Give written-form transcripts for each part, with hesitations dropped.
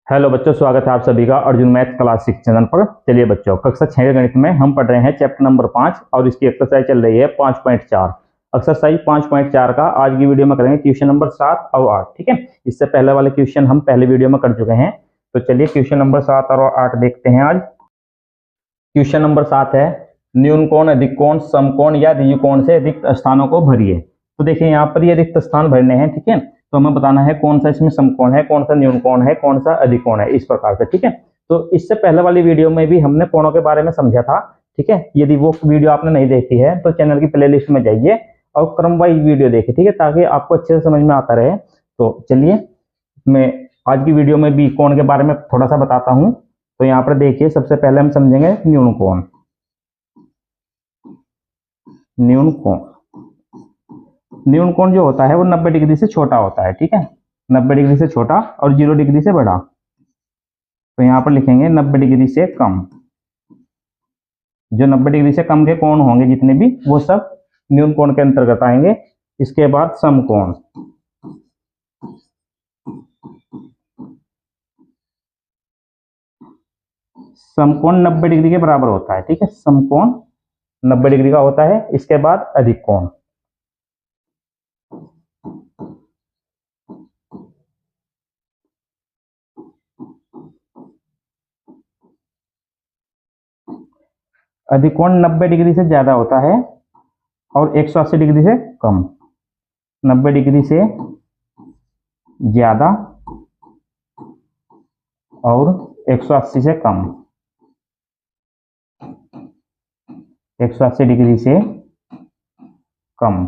Hello बच्चों, स्वागत है आप सभी का अर्जुन मैथ क्लास 6 चैनल पर। चलिए बच्चों, कक्षा 6 गणित में हम पढ़ रहे हैं चैप्टर नंबर 5 और इसकी एक्सरसाइज चल रही है 5.4। एक्सरसाइज 5.4 का आज की वीडियो में करेंगे क्वेश्चन नंबर 7 और 8। ठीक है, इससे पहले वाले क्वेश्चन हम पहले वीडियो में कर चुके हैं। तो चलिए क्वेश्चन नंबर 7 और 8 देखते हैं आज। क्वेश्चन नंबर 7 है, न्यून कोण, अधिक कोण, समकोण या द्विकोण से रिक्त स्थानों को भरिए। तो देखिए यहाँ पर ये रिक्त स्थान भरने हैं। ठीक है, तो हमें बताना है कौन सा इसमें समकोण है, कौन सा न्यून कोण है, कौन सा अधिक कोण है, इस प्रकार से। ठीक है, तो इससे पहले वाली वीडियो में भी हमने कोणों के बारे में समझा था। ठीक है, यदि वो वीडियो आपने नहीं देखी है तो चैनल की प्लेलिस्ट में जाइए और क्रम वाइज वीडियो देखिए। ठीक है, ताकि आपको अच्छे से समझ में आता रहे। तो चलिए मैं आज की वीडियो में भी कोण के बारे में थोड़ा सा बताता हूँ। तो यहाँ पर देखिए, सबसे पहले हम समझेंगे न्यून कोण। न्यून कोण, न्यून कोण जो होता है वो 90 डिग्री से छोटा होता है। ठीक है, 90 डिग्री से छोटा और 0 डिग्री से बड़ा। तो यहाँ पर लिखेंगे 90 डिग्री से कम। जो 90 डिग्री से कम के कोण होंगे जितने भी, वो सब न्यून कोण के अंतर्गत आएंगे। इसके बाद समकोण। समकोण 90 डिग्री के बराबर होता है। ठीक है, समकोण 90 डिग्री का होता है। इसके बाद अधिक कोण। अधिक कोण 90 डिग्री से ज्यादा होता है और 180 डिग्री से कम। 90 डिग्री से ज्यादा और 180 से कम। 180 डिग्री से कम।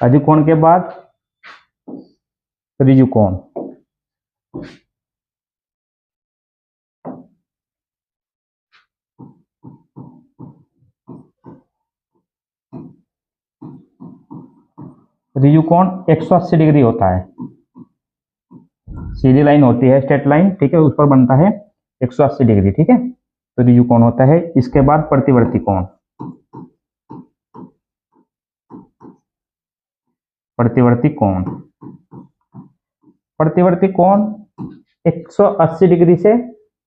अधिक कोण के बाद ऋजु कोण। ऋजु कोण 180 डिग्री होता है। सीधी लाइन होती है, स्ट्रेट लाइन। ठीक है, उस पर बनता है 180 डिग्री। ठीक है, तो ऋजु कोण होता है। इसके बाद प्रतिवर्ती कोण। प्रतिवर्ती कोण, प्रतिवर्ती कोण 180 डिग्री से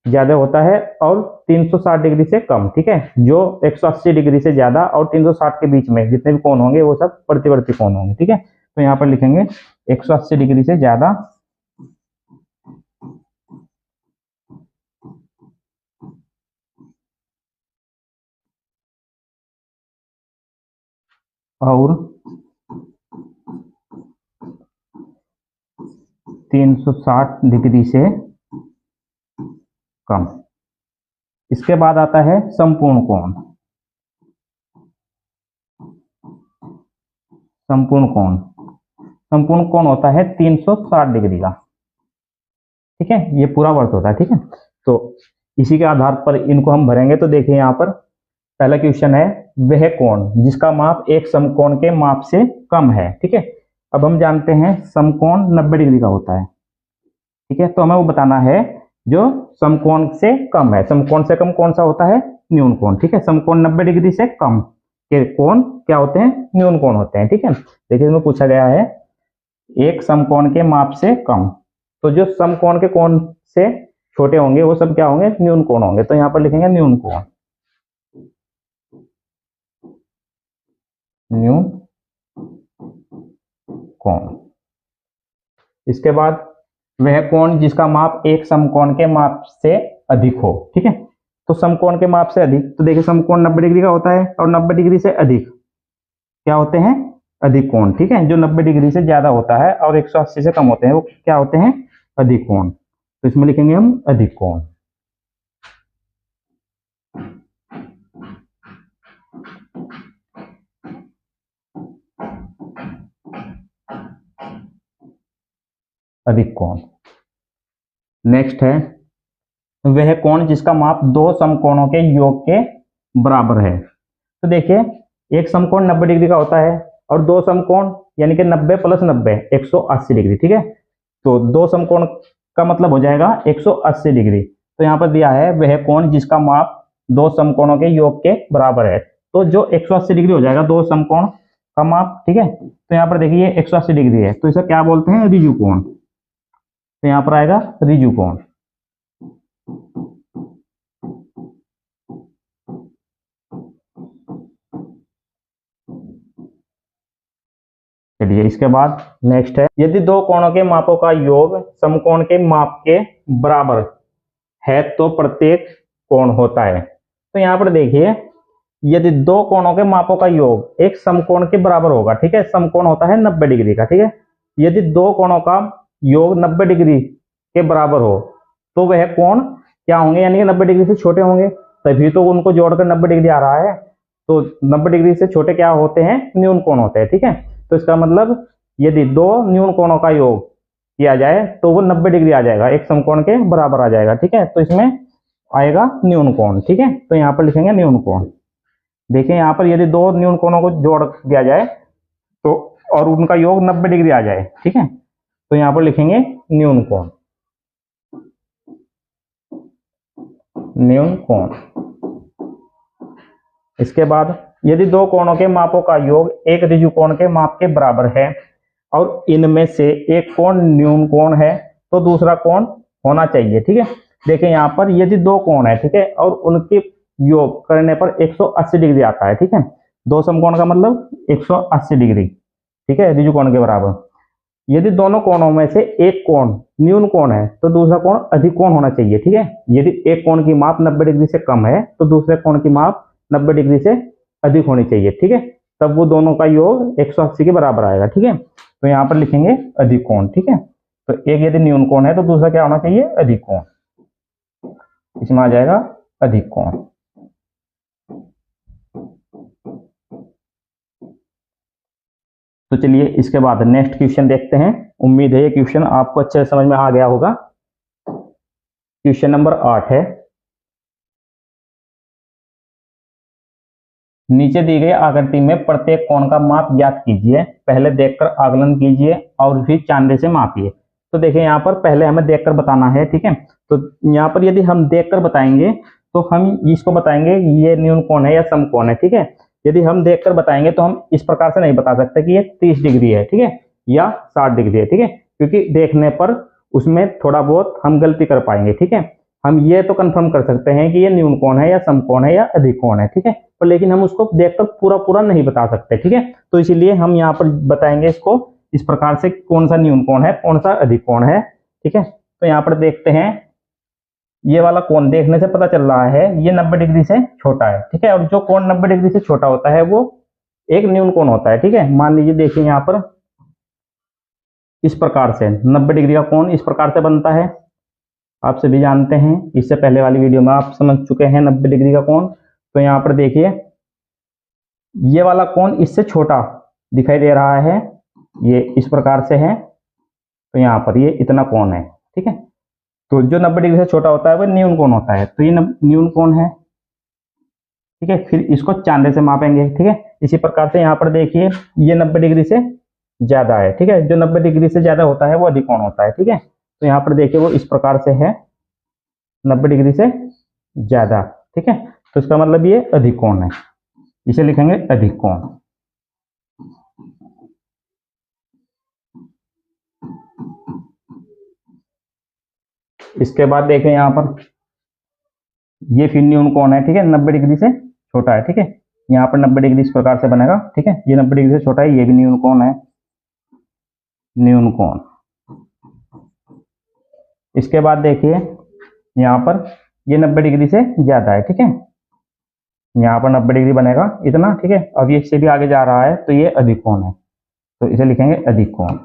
ज्यादा होता है और 360 डिग्री से कम। ठीक है, जो 180 डिग्री से ज्यादा और 360 के बीच में जितने भी कोण होंगे वो सब प्रतिवर्ती कोण होंगे। ठीक है, तो यहाँ पर लिखेंगे 180 डिग्री से ज्यादा और 360 डिग्री से कम। इसके बाद आता है संपूर्ण कोण। संपूर्ण कोण, संपूर्ण कोण होता है 360 डिग्री का। ठीक है, ये पूरा वर्त होता है। ठीक है, तो इसी के आधार पर इनको हम भरेंगे। तो देखिए यहाँ पर पहला क्वेश्चन है, वह कोण जिसका माप एक समकोण के माप से कम है। ठीक है, अब हम जानते हैं समकोण 90 डिग्री का होता है। ठीक है, तो हमें वो बताना है जो समकोण से कम है। समकोण से कम कौन सा होता है? न्यून कोण। ठीक है, समकोण 90 डिग्री से कम के कोण क्या होते हैं? न्यून कोण होते हैं। ठीक है, देखिए इसमें पूछा गया है एक समकोण के माप से कम। तो जो समकोण के कोण से छोटे होंगे वो सब क्या होंगे? न्यून कोण होंगे। तो यहाँ पर लिखेंगे न्यून कोण। न्यून कोण। इसके बाद वह कोण जिसका माप एक समकोण के माप से अधिक हो। ठीक है, तो समकोण के माप से अधिक, तो देखिए समकोण 90 डिग्री का होता है और 90 डिग्री से अधिक क्या होते हैं? अधिक कोण। ठीक है, जो 90 डिग्री से ज्यादा होता है और 180 से कम होते हैं वो क्या होते हैं? अधिक कोण। तो इसमें लिखेंगे हम अधिक कोण। अधिक कोण। नेक्स्ट है, वह कोण जिसका माप दो समकोणों के योग के बराबर है। तो देखिए एक समकोण 90 डिग्री का होता है और दो समकोण यानी कि 90 प्लस 90 180 डिग्री। ठीक है, तो दो समकोण का मतलब हो जाएगा 180 डिग्री। तो यहाँ पर दिया है वह कोण जिसका माप दो समकोणों के योग के बराबर है। तो जो 180 डिग्री हो जाएगा दो समकोण का माप। ठीक है, तो यहाँ पर देखिए 180 डिग्री है, तो इसे क्या बोलते हैं? ऋजु कोण। तो यहाँ पर आएगा ऋजु कोण। चलिए इसके बाद नेक्स्ट है, यदि दो कोणों के मापों का योग समकोण के माप के बराबर है तो प्रत्येक कोण होता है। तो यहाँ पर देखिए, यदि दो कोणों के मापों का योग एक समकोण के बराबर होगा, ठीक है, समकोण होता है 90 डिग्री का, ठीक है, यदि दो कोणों का योग 90 डिग्री के बराबर हो तो वह कोण क्या होंगे, यानी कि 90 डिग्री से छोटे होंगे, तभी तो उनको जोड़कर 90 डिग्री आ रहा है। तो 90 डिग्री से छोटे क्या होते हैं, न्यून कोण होते हैं, ठीक है। तो इसका मतलब यदि दो न्यून कोणों का योग किया जाए तो वो 90 डिग्री आ जाएगा, एक समकोण के बराबर आ जाएगा, ठीक है। तो इसमें आएगा न्यून कोण, ठीक है। तो यहाँ पर लिखेंगे न्यून कोण। देखिए यहाँ पर यदि दो न्यून कोणों को जोड़ दिया जाए तो और उनका योग 90 डिग्री आ जाए, ठीक है, तो यहाँ पर लिखेंगे न्यून कोण, न्यून कोण। इसके बाद यदि दो कोणों के मापों का योग एक ऋजु कोण के माप के बराबर है और इनमें से एक कोण न्यून कोण है तो दूसरा कोण होना चाहिए, ठीक है। देखिए यहाँ पर यदि दो कोण है, ठीक है, और उनके योग करने पर 180 डिग्री आता है, ठीक है, दो समकोण का मतलब 180 डिग्री, ठीक है, ऋजु कोण के बराबर। यदि दोनों कोणों में से एक कोण न्यून कोण है तो दूसरा कोण अधिक कोण होना चाहिए, ठीक है। यदि एक कोण की माप 90 डिग्री से कम है तो दूसरे कोण की माप 90 डिग्री से अधिक होनी चाहिए, ठीक है, तब वो दोनों का योग 180 के बराबर आएगा, ठीक है। तो यहाँ पर लिखेंगे अधिक कोण, ठीक है। तो एक यदि न्यून कोण है तो दूसरा क्या होना चाहिए, अधिक कोण, इसमें आ जाएगा अधिक कोण। तो चलिए इसके बाद नेक्स्ट क्वेश्चन देखते हैं। उम्मीद है ये क्वेश्चन आपको अच्छे से समझ में आ गया होगा। क्वेश्चन नंबर 8 है, नीचे दी गई आकृति में प्रत्येक कोण का माप ज्ञात कीजिए, पहले देखकर आकलन कीजिए और फिर चांदे से मापिए। तो देखिए यहाँ पर पहले हमें देखकर बताना है, ठीक है। तो यहाँ पर यदि हम देखकर बताएंगे तो हम इसको बताएंगे ये न्यून कोण है या समकोण है, ठीक है। यदि हम देखकर बताएंगे तो हम इस प्रकार से नहीं बता सकते कि ये 30 डिग्री है, ठीक है, या 60 डिग्री है, ठीक है, क्योंकि देखने पर उसमें थोड़ा बहुत हम गलती कर पाएंगे, ठीक है। हम ये तो कंफर्म कर सकते हैं कि ये न्यून कोण है या समकोण है या अधिक कोण है, ठीक है, पर लेकिन हम उसको देखकर पूरा पूरा नहीं बता सकते, ठीक है। तो इसीलिए हम यहाँ पर बताएंगे इसको इस प्रकार से, कौन सा न्यून कोण है, कौन सा अधिक कोण है, ठीक है। तो यहाँ पर देखते हैं, ये वाला कोण देखने से पता चल रहा है ये 90 डिग्री से छोटा है, ठीक है, और जो कोण 90 डिग्री से छोटा होता है वो एक न्यून कोण होता है, ठीक है। मान लीजिए देखिए यहाँ पर इस प्रकार से 90 डिग्री का कोण इस प्रकार से बनता है, आप सभी जानते हैं, इससे पहले वाली वीडियो में आप समझ चुके हैं 90 डिग्री का कोण। तो यहाँ पर देखिए ये वाला कोण इससे छोटा दिखाई दे रहा है, ये इस प्रकार से है, तो यहाँ पर ये इतना कोण है, ठीक है। तो जो 90 डिग्री से छोटा होता है वो न्यून कोण होता है, तो ये न्यून कोण है, ठीक है। फिर इसको चांदे से मापेंगे, ठीक है। इसी प्रकार से यहाँ पर देखिए ये 90 डिग्री से ज्यादा है, ठीक है, जो 90 डिग्री से ज्यादा होता है वो अधिक कोण होता है, ठीक है। तो यहाँ पर देखिए वो इस प्रकार से है 90 डिग्री से ज्यादा, ठीक है, तो इसका मतलब ये अधिक कोण है, इसे लिखेंगे अधिक कोण। इसके बाद देखें यहाँ पर ये फिर न्यून कोण है, ठीक है, 90 डिग्री से छोटा है, ठीक है, यहाँ पर 90 डिग्री इस प्रकार से बनेगा, ठीक है, ये 90 डिग्री से छोटा है, ये भी न्यून कोण है, न्यून कोण। इसके बाद देखिए यहाँ पर ये 90 डिग्री से ज्यादा है, ठीक है, यहाँ पर 90 डिग्री बनेगा इतना, ठीक है। अब ये इससे भी आगे जा रहा है तो ये अधिक कोण है, तो इसे लिखेंगे अधिक कोण।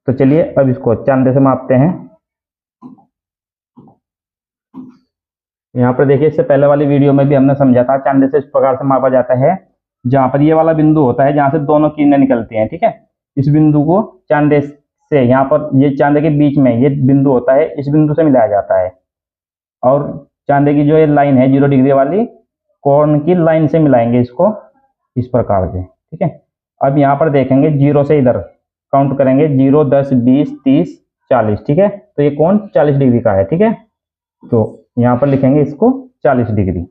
तो चलिए अब इसको चांदे से मापते हैं। यहाँ पर देखिए इससे पहले वाली वीडियो में भी हमने समझा था चांदे से इस प्रकार से मापा जाता है, जहां पर ये वाला बिंदु होता है जहां से दोनों किरणें निकलती हैं, ठीक है, इस बिंदु को चांदे से, यहाँ पर ये चांदे के बीच में ये बिंदु होता है, इस बिंदु से मिलाया जाता है, और चांदे की जो ये लाइन है 0 डिग्री वाली कोण की लाइन से मिलाएंगे इसको इस प्रकार से, ठीक है। अब यहाँ पर देखेंगे 0 से इधर काउंट करेंगे, 0, 10, 20, 30, 40, ठीक है, तो ये कोण 40 डिग्री का है, ठीक है। तो यहाँ पर लिखेंगे इसको 40 डिग्री।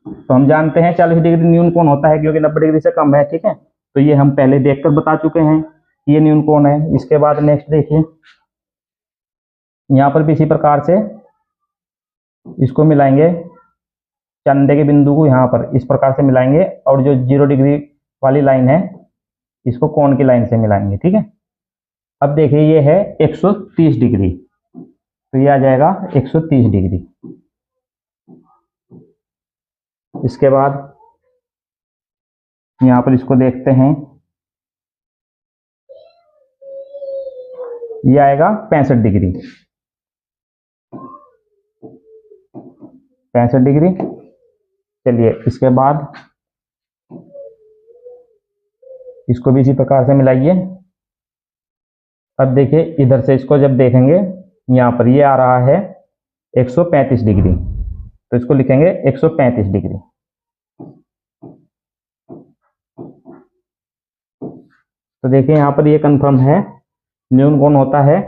तो हम जानते हैं 40 डिग्री न्यून कोण होता है क्योंकि 90 डिग्री से कम है, ठीक है। तो ये हम पहले देखकर बता चुके हैं कि ये न्यून कोण है। इसके बाद नेक्स्ट देखिए, यहाँ पर भी इसी प्रकार से इसको मिलाएंगे, चंदे के बिंदु को यहाँ पर इस प्रकार से मिलाएंगे और जो 0 डिग्री वाली लाइन है इसको कोण की लाइन से मिलाएंगे, ठीक है। अब देखिए ये है 130 डिग्री, तो ये आ जाएगा 130 डिग्री। इसके बाद यहाँ पर इसको देखते हैं, ये आएगा 65 डिग्री, 65 डिग्री। चलिए इसके बाद इसको भी इसी प्रकार से मिलाइए। अब देखिए इधर से इसको जब देखेंगे, यहाँ पर ये आ रहा है 135 डिग्री, तो इसको लिखेंगे 135 डिग्री। तो देखिए यहाँ पर ये कंफर्म है, न्यून कोण होता है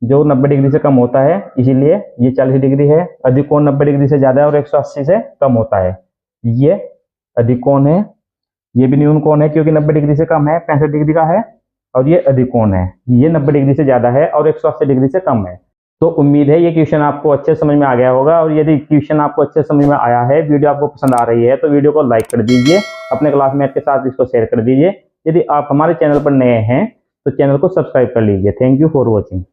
जो 90 डिग्री से कम होता है, इसीलिए ये 40 डिग्री है। अधिक कोण 90 डिग्री से ज्यादा है और 180 से कम होता है, ये अधिक कोण है। ये भी न्यून कोण है क्योंकि 90 डिग्री से कम है, 65 डिग्री का है। और ये अधिक कोण है, ये 90 डिग्री से ज्यादा है और 180 डिग्री से कम है। तो उम्मीद है ये क्वेश्चन आपको अच्छे समझ में आ गया होगा। और यदि क्वेश्चन आपको अच्छे समझ में आया है, वीडियो आपको पसंद आ रही है, तो वीडियो को लाइक कर दीजिए, अपने क्लासमेट के साथ इसको शेयर कर दीजिए। यदि आप हमारे चैनल पर नए हैं तो चैनल को सब्सक्राइब कर लीजिए। Thank you for watching.